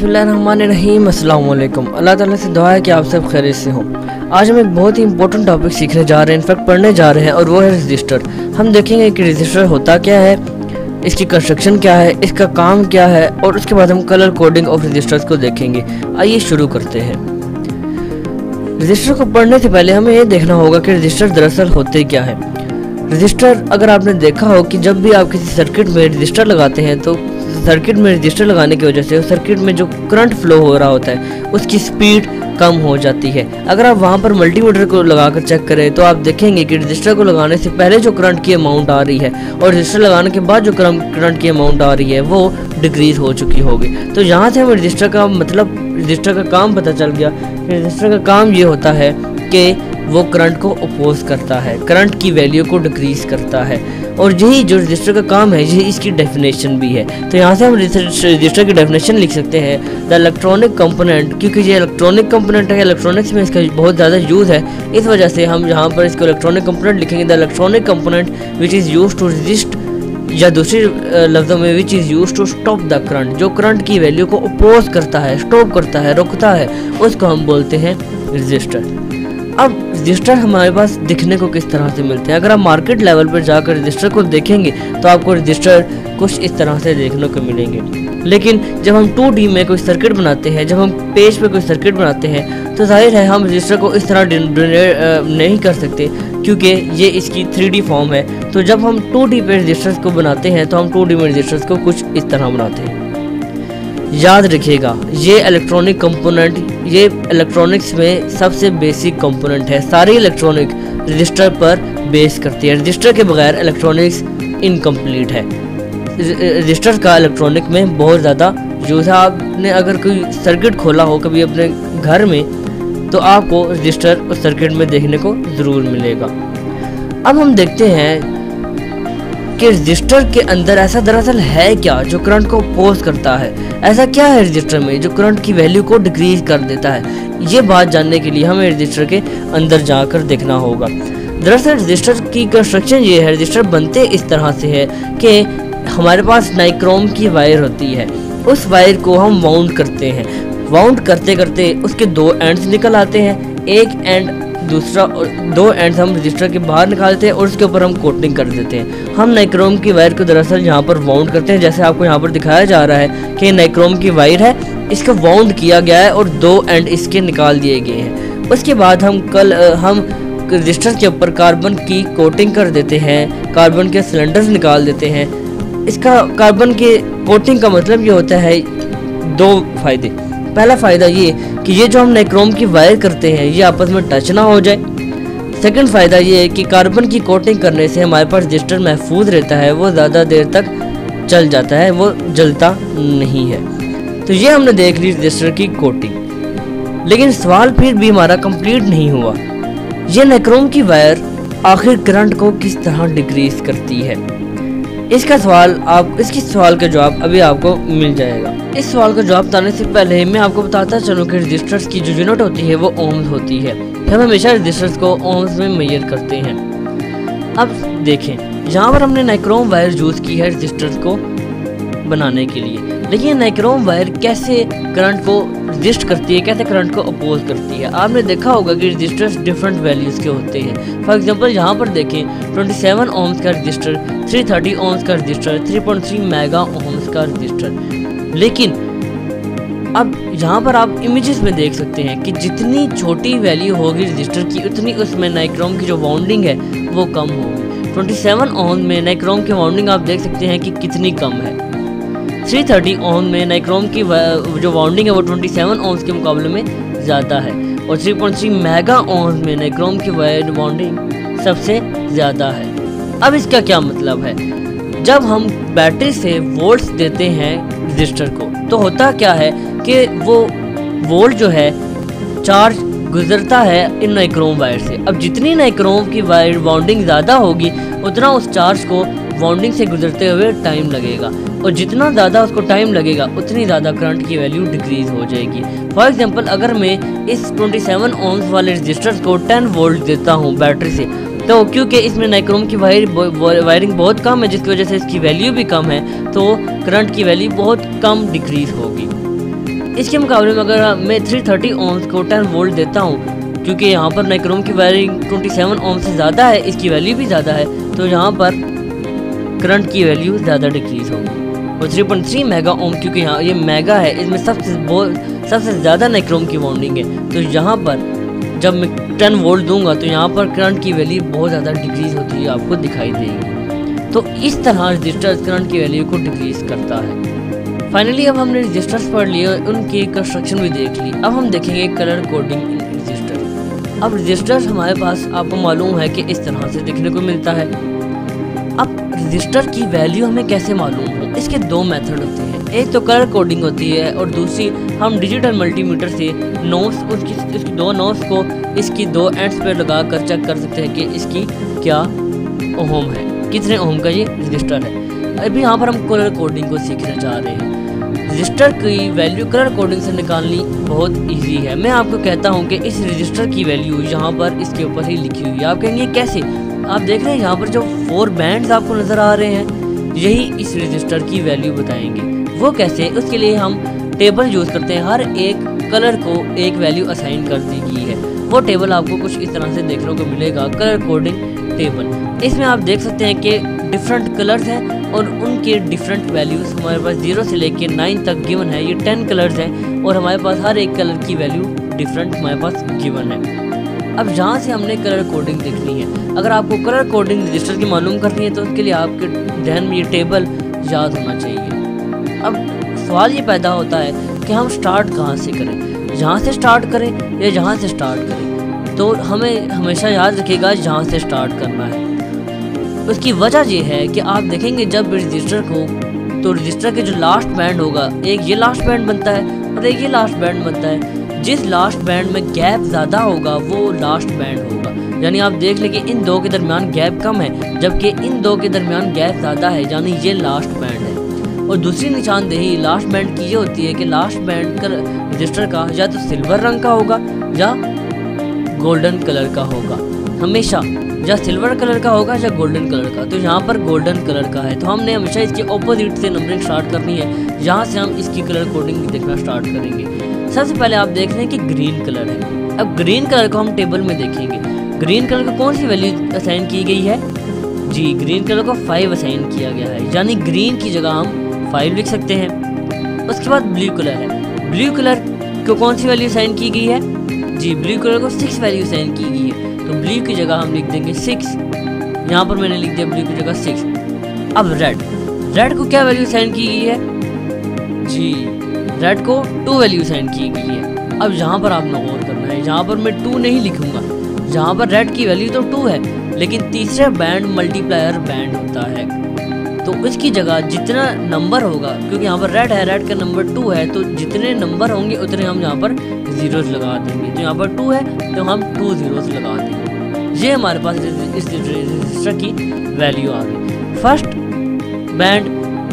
बिस्मिल्लाहिर्रहमानिर्रहीम। अस्सलाम वालेकुम। अल्लाह ताला से दुआ है कि आप सब खैरियत से हों। आज हम एक बहुत ही इंपॉर्टेंट टॉपिक सीखने जा रहे हैं, इनफैक्ट पढ़ने जा रहे हैं, और वो है रजिस्टर। हम देखेंगे कि रजिस्टर होता क्या है, इसकी कंस्ट्रक्शन क्या है, इसका काम क्या है, और उसके बाद हम कलर कोडिंग ऑफ रजिस्टर्स को देखेंगे। आइए शुरू करते हैं। रजिस्टर को पढ़ने से पहले हमें ये देखना होगा कि रजिस्टर दरअसल होते क्या है। रजिस्टर, अगर आपने देखा हो कि जब भी आप किसी सर्किट में रजिस्टर लगाते हैं तो सर्किट में रजिस्टर लगाने की वजह से उस सर्किट में जो करंट फ्लो हो रहा होता है उसकी स्पीड कम हो जाती है। अगर आप वहाँ पर मल्टीमीटर को लगाकर चेक करें तो आप देखेंगे कि रजिस्टर को लगाने से पहले जो करंट की अमाउंट आ रही है और रजिस्टर लगाने के बाद जो करंट की अमाउंट आ रही है वो डिक्रीज हो चुकी होगी। तो यहाँ से हमें रजिस्टर का मतलब रजिस्टर का काम पता चल गया कि रजिस्टर का काम ये होता है कि वो करंट को अपोज करता है, करंट की वैल्यू को डिक्रीज करता है, और यही जो रजिस्टर का काम है यही इसकी डेफिनेशन भी है। तो यहाँ से हम रजिस्टर की डेफिनेशन लिख सकते हैं, द इलेक्ट्रॉनिक कंपोनेंट, क्योंकि ये इलेक्ट्रॉनिक कंपोनेंट है, इलेक्ट्रॉनिक्स में इसका बहुत ज़्यादा यूज़ है, इस वजह से हम यहाँ पर इसको इलेक्ट्रॉनिक कंपोनेंट लिखेंगे। The electronic component which is use to resist, या दूसरी लफ्ज़ों में which is use to stop the current, जो करंट की वैल्यू को अपोज करता है, स्टॉप करता है, रोकता है, उसको हम बोलते हैं रजिस्टर। अब रजिस्टर हमारे पास दिखने को किस तरह से मिलते हैं। अगर आप मार्केट लेवल पर जाकर रजिस्टर को देखेंगे तो आपको रजिस्टर कुछ इस तरह से देखने को मिलेंगे। लेकिन जब हम 2D में कोई सर्किट बनाते हैं, जब हम पेज पे कोई सर्किट बनाते हैं, तो जाहिर है हम रजिस्टर को इस तरह नहीं कर सकते क्योंकि ये इसकी 3D फॉर्म है। तो जब हम 2D पे रजिस्टर्स को बनाते हैं तो हम 2D में रजिस्टर्स को कुछ इस तरह बनाते हैं। याद रखिएगा, ये इलेक्ट्रॉनिक कंपोनेंट, ये इलेक्ट्रॉनिक्स में सबसे बेसिक कंपोनेंट है। सारी इलेक्ट्रॉनिक रजिस्टर पर बेस करती है। रजिस्टर के बगैर इलेक्ट्रॉनिक्स इनकम्प्लीट है। रजिस्टर का इलेक्ट्रॉनिक में बहुत ज़्यादा यूज़ है। आपने अगर कोई सर्किट खोला हो कभी अपने घर में तो आपको रजिस्टर उस सर्किट में देखने को ज़रूर मिलेगा। अब हम देखते हैं कि रजिस्टर के अंदर ऐसा दरअसल है क्या जो करंट को अपोज करता है। ऐसा क्या है रजिस्टर में जो करंट की वैल्यू को डिक्रीज कर देता है। ये बात जानने के लिए हमें रजिस्टर के अंदर जाकर देखना होगा। दरअसल रजिस्टर की कंस्ट्रक्शन ये है, रजिस्टर बनते इस तरह से है कि हमारे पास नाइक्रोम की वायर होती है, उस वायर को हम वाउंड करते हैं। वाउंड करते करते उसके दो एंड्स निकल आते हैं, एक एंड दूसरा, दो एंड्स हम रजिस्टर के बाहर निकालते हैं और उसके ऊपर हम कोटिंग कर देते हैं। हम नाइक्रोम की वायर को दरअसल यहाँ पर वाउंड करते हैं, जैसे आपको यहाँ पर दिखाया जा रहा है कि नाइक्रोम की वायर है, इसको वाउंड किया गया है और दो एंड इसके निकाल दिए गए हैं। उसके बाद हम रजिस्टर के ऊपर कार्बन की कोटिंग कर देते हैं, कार्बन के सिलेंडर्स निकाल देते हैं। इसका कार्बन के कोटिंग का मतलब ये होता है दो फायदे। पहला फ़ायदा ये कि ये जो हम नाइक्रोम की वायर करते हैं ये आपस में टच ना हो जाए। सेकंड फ़ायदा ये है कि कार्बन की कोटिंग करने से हमारे पास रजिस्टर महफूज रहता है, वो ज़्यादा देर तक चल जाता है, वो जलता नहीं है। तो ये हमने देख ली रजिस्टर की कोटिंग। लेकिन सवाल फिर भी हमारा कंप्लीट नहीं हुआ। ये नाइक्रोम की वायर आखिर करंट को किस तरह डिक्रीज करती है। इसकी सवाल का जवाब अभी आपको मिल जाएगा। इस सवाल का जवाब बताने से पहले मैं आपको बताता चलूँ कि रजिस्टर्स की जो यूनिट होती है वो ओम्स होती है। हम हमेशा रजिस्टर्स को ओम्स में मेजर करते हैं। अब देखें, यहाँ पर हमने नाइक्रोम वायर यूज़ की है रजिस्टर्स को बनाने के लिए, लेकिन नाइक्रोम वायर कैसे करंट को रजिस्ट करती है, कैसे करंट को अपोज करती है। आपने देखा होगा कि रजिस्टर्स डिफरेंट वैल्यूज़ के होते हैं। फॉर एग्जांपल यहाँ पर देखें 27 ओम्स का रजिस्टर, 330 ओम्स का रजिस्टर, 3.3 मेगा ओम्स का रजिस्टर। लेकिन अब यहाँ पर आप इमेजेस में देख सकते हैं कि जितनी छोटी वैल्यू होगी रजिस्टर की उतनी उसमें नाइक्रोम की जो वाउंडिंग है वो कम होगी। 27 ओम में नाइक्रोम की वाउंडिंग आप देख सकते हैं कि कितनी कम है। 330 ओम में नाइक्रोम की जो वाउंडिंग है वो 27 ओम्स के मुकाबले में ज़्यादा है, और 3.3 मेगा ओम्स में नाइक्रोम की वाउंडिंग सबसे ज़्यादा है। अब इसका क्या मतलब है, जब हम बैटरी से वोल्ट्स देते हैं रजिस्टर को तो होता क्या है कि वो वोल्ट जो है चार्ज गुजरता है इन नाइक्रोम वायर से। अब जितनी नाइक्रोम की वायर वाउंडिंग ज़्यादा होगी उतना उस चार्ज को वाउंडिंग से गुजरते हुए टाइम लगेगा, और जितना ज़्यादा उसको टाइम लगेगा उतनी ज़्यादा करंट की वैल्यू डिक्रीज़ हो जाएगी। फॉर एग्जांपल अगर मैं इस 27 ओम्स वाले रजिस्टर को 10 वोल्ट देता हूँ बैटरी से, तो क्योंकि इसमें नाइक्रोम की वायरिंग बहुत कम है जिसकी वजह से इसकी वैल्यू भी कम है, तो करंट की वैल्यू बहुत कम डिक्रीज़ होगी। इसके मुकाबले में अगर मैं 330 ohms को 10 वोल्ट देता हूँ, क्योंकि यहाँ पर नाइक्रोम की वैल्यू 27 ohms से ज़्यादा है, इसकी वैल्यू भी ज़्यादा है, तो यहाँ पर करंट की वैल्यू ज़्यादा डिक्रीज होगी। और 3.3 मेगा ओम, क्योंकि यहाँ ये मेगा है, इसमें सबसे ज़्यादा नाइक्रोम की बाउंडिंग है, तो यहाँ पर जब मैं 10 वोल्ट दूंगा तो यहाँ पर करंट की वैल्यू बहुत ज़्यादा डिक्रीज होती है, आपको दिखाई देगी। तो इस तरह रजिस्टर करंट की वैल्यू को डिक्रीज करता है। फाइनली अब हमने रजिस्टर्स पढ़ लिए और उनकी कंस्ट्रक्शन भी देख ली। अब हम देखेंगे कलर कोडिंग इन रजिस्टर। अब रजिस्टर्स हमारे पास आपको मालूम है कि इस तरह से देखने को मिलता है। अब रजिस्टर की वैल्यू हमें कैसे मालूम हो, इसके दो मेथड होते हैं। एक तो कलर कोडिंग होती है और दूसरी हम डिजिटल मल्टीमीटर से नोट्स उसकी दो नोट्स को इसकी दो एंड्स पे लगा कर चेक कर सकते हैं कि इसकी क्या ओम है, कितने ओम का ये रजिस्टर है। अभी यहाँ पर हम कलर कोडिंग को सीखने जा रहे हैं। रजिस्टर की वैल्यू कलर कोडिंग से निकालनी बहुत इजी है। मैं आपको कहता हूँ कि इस रजिस्टर की वैल्यू यहाँ पर इसके ऊपर ही लिखी हुई है। आप कहेंगे कैसे? आप देख रहे हैं यहाँ पर जो 4 बैंड्स आपको नज़र आ रहे हैं, यही इस रजिस्टर की वैल्यू बताएंगे। वो कैसे? उसके लिए हम टेबल यूज़ करते हैं। हर एक कलर को एक वैल्यू असाइन कर दी गई है। वो टेबल आपको कुछ इस तरह से देखने को मिलेगा, कलर कोडिंग टेबल। इसमें आप देख सकते हैं कि डिफरेंट कलर्स हैं और उनके डिफरेंट वैल्यूज़ हमारे पास 0 से लेके 9 तक गिवन है। ये 10 कलर्स हैं और हमारे पास हर एक कलर की वैल्यू डिफरेंट हमारे पास गिवन है। अब जहाँ से हमने कलर कोडिंग देखनी है, अगर आपको कलर कोडिंग रजिस्टर की मालूम करनी है तो उसके लिए आपके ध्यान में ये टेबल याद होना चाहिए। अब सवाल ये पैदा होता है कि हम स्टार्ट कहाँ से करें, जहाँ से स्टार्ट करें या जहाँ से स्टार्ट करें। तो हमें हमेशा याद रखिएगा जहाँ से स्टार्ट करना है। उसकी वजह ये है कि आप देखेंगे जब रजिस्टर को, तो रजिस्टर के जो लास्ट बैंड होगा, एक ये लास्ट बैंड बनता है और एक ये लास्ट बैंड बनता है। जिस लास्ट बैंड में गैप ज़्यादा होगा वो लास्ट बैंड होगा। यानी आप देख लें कि इन दो के दरमियान गैप कम है, जबकि इन दो के दरमियान गैप ज़्यादा है, यानी ये लास्ट बैंड है। और दूसरी निशानदेही लास्ट बैंड की ये होती है कि लास्ट बैंड का रजिस्टर का या तो सिल्वर रंग का होगा या गोल्डन कलर का होगा। हमेशा या सिल्वर कलर का होगा या गोल्डन कलर का। तो यहाँ पर गोल्डन कलर का है, तो हमने हमेशा इसके ऑपोजिट से नंबरिंग स्टार्ट करनी है। यहाँ से हम इसकी कलर कोडिंग देखना स्टार्ट करेंगे। सबसे पहले आप देख रहे हैं कि ग्रीन कलर है। अब ग्रीन कलर को हम टेबल में देखेंगे। ग्रीन कलर को कौन सी वैल्यू असाइन की गई है? जी, ग्रीन कलर को 5 असाइन किया गया है, यानी ग्रीन की जगह हम 5 लिख सकते हैं। उसके बाद ब्लू कलर है। ब्लू कलर को कौन सी वैल्यू असाइन की गई है? जी, ब्लू कलर को 6 वैल्यू असाइन की गई है, तो ब्लू की जगह हम लिख देंगे 6। यहाँ पर मैंने लिख दिया ब्लू की जगह 6। अब रेड को क्या वैल्यू असाइन की गई है? जी, रेड को 2 वैल्यू असाइन की गई है। अब यहाँ पर आपने गौर करना है, यहाँ पर मैं 2 नहीं लिखूंगा। यहाँ पर रेड की वैल्यू तो 2 है, लेकिन तीसरे बैंड मल्टीप्लायर बैंड होता है, तो इसकी जगह जितना नंबर होगा, क्योंकि यहाँ पर रेड है, रेड का नंबर 2 है, तो जितने नंबर होंगे उतने हम यहाँ पर जीरोस लगा देंगे। तो यहाँ पर 2 है तो हम 2 जीरोस लगा देंगे। ये हमारे पास इस रजिस्टर की वैल्यू आ गई। फर्स्ट बैंड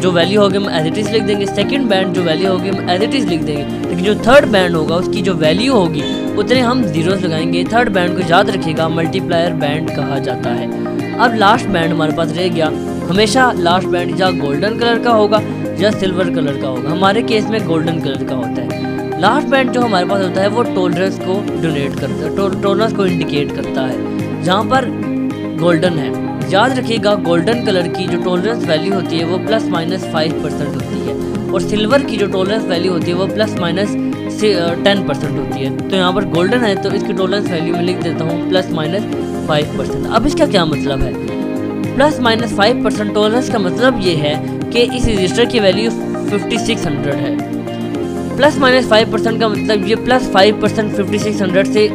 जो वैल्यू होगी हम एज इट इज़ लिख देंगे, सेकंड बैंड जो वैल्यू होगी हम एज इट इज़ लिख देंगे, लेकिन जो थर्ड बैंड होगा उसकी जो वैल्यू होगी उतने हम जीरोस लगाएंगे। थर्ड बैंड को याद रखिएगा मल्टीप्लायर बैंड कहा जाता है। अब लास्ट बैंड हमारे पास रह गया। हमेशा लास्ट बैंड या गोल्डन कलर का होगा या सिल्वर कलर का होगा। हमारे केस में गोल्डन कलर का होता है। लास्ट बैंड जो हमारे पास होता है वो टॉलरेंस को डोनेट करता है, टॉलरेंस को इंडिकेट करता है। जहाँ पर गोल्डन है, याद रखिएगा गोल्डन कलर की जो टॉलरेंस वैल्यू होती है वो ±5% होती है, और सिल्वर की जो टॉलरेंस वैल्यू होती है वो ±10% होती है। तो यहाँ पर गोल्डन है तो इसकी टॉलरेंस वैल्यू में लिख देता हूँ ±5%। अब इसका क्या मतलब है? ±5% टॉलरेंस का मतलब ये है कि इस रजिस्टर की वैल्यू 5600 है। ±5% का मतलब ये +5% 5600 से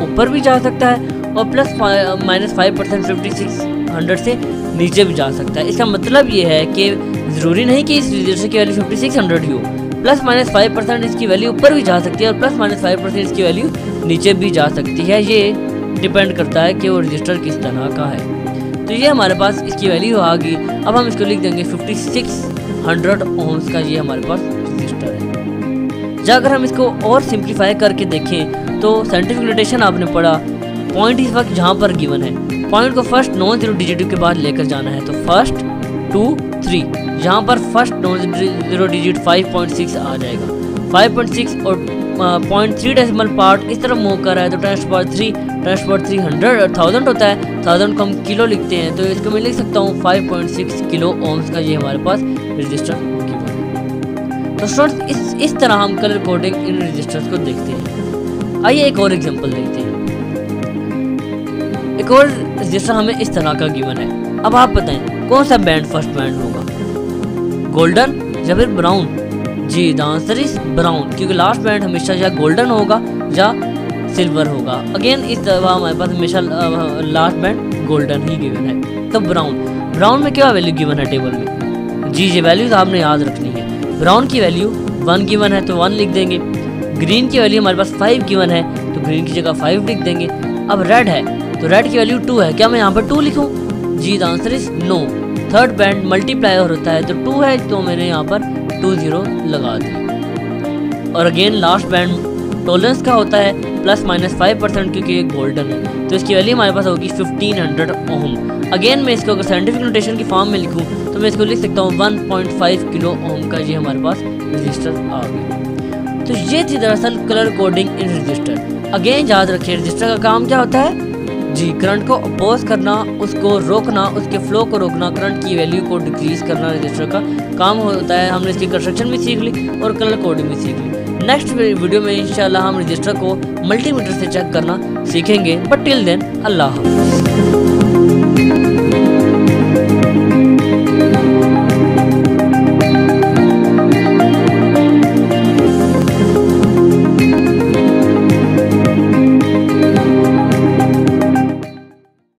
ऊपर भी जा सकता है और ±5% 5600 से नीचे भी जा सकता है। इसका मतलब ये है कि ज़रूरी नहीं कि इस रजिस्टर की वैल्यू 5600 ही हो। +-5% इसकी वैल्यू ऊपर भी जा सकती है और +-5% इसकी वैल्यू नीचे भी जा सकती है। ये डिपेंड करता है कि वो रजिस्टर किस तरह का है। तो ये हमारे पास इसकी वैल्यू आ गई। अब हम इसको लिख देंगे 5600 ohms का ये हमारे पास रजिस्टर है। जब अगर हम इसको और सिंप्लीफाई करके देखें तो साइंटिफिक नोटेशन आपने पढ़ा, पॉइंट इस वक्त जहाँ पर गिवन है, पॉइंट को फर्स्ट नॉन जीरो डिजिट के बाद लेकर जाना है। तो 1 2 3, यहाँ पर फर्स्ट नॉन जीरो डिजिट 5.6 आ जाएगा। 5.6 और 0.3 डेसिमल पार्ट इस तरफ मूव कर रहा है तो 10^3 होता है। 1000 को हम किलो लिखते हैं तो इसको मैं लिख सकता हूँ 5.6 किलो ओम्स का ये हमारे पास रजिस्टर गिवन है। तो स्टूडेंट्स इस तरह हम कलर कोडिंग इन रजिस्टर्स को देखते हैं। आइए एक और एग्जांपल देखते हैं। एक और रजिस्टर हमें इस तरह का गिवन है। अब आप बताएं कौन सा बैंड फर्स्ट बैंड होगा, गोल्डन या फिर ब्राउन? जी द आंसर इज ब्राउन, क्योंकि लास्ट बैंड हमेशा या गोल्डन होगा या सिल्वर होगा। अगेन इस तरह हमारे पास हमेशा लास्ट बैंड गोल्डन ही गिवन है। तो ब्राउन में क्या वैल्यू गिवन है टेबल में? जी ये वैल्यूज आपने याद रखनी है। ब्राउन की वैल्यू 1 गिवन है तो 1 लिख देंगे। ग्रीन की वैल्यू हमारे पास 5 गिवन है तो ग्रीन की जगह 5 लिख देंगे। अब रेड है तो रेड की वैल्यू 2 है, क्या मैं यहाँ पर 2 लिखूँ? जी the answer is no. Third band multiplier होता है तो 2 है तो मैंने यहाँ पर 2 0 लगा दी। और अगेन लास्ट बैंड टॉलरेंस का होता है ±5% क्योंकि ये गोल्डन है तो इसकी वैल्यू हमारे पास होगी 1500 ओम। अगेन मैं इसको अगर साइंटिफिक नोटेशन की फॉर्म में लिखूँ तो मैं इसको लिख सकता हूँ 1.5 किलो ओम का ये हमारे पास रजिस्टर आ गया। तो ये थी दरअसल colour coding in register. Again याद रखिए रजिस्टर का काम क्या होता है? जी करंट को अपोज करना, उसको रोकना, उसके फ्लो को रोकना, करंट की वैल्यू को डिक्रीज करना रजिस्टर का काम होता है। हमने इसकी कंस्ट्रक्शन भी सीख ली और कलर कोडिंग भी सीख ली। नेक्स्ट वीडियो में इंशाल्लाह हम रजिस्टर को मल्टीमीटर से चेक करना सीखेंगे। बट टिल देन अल्लाह हाफ़िज़।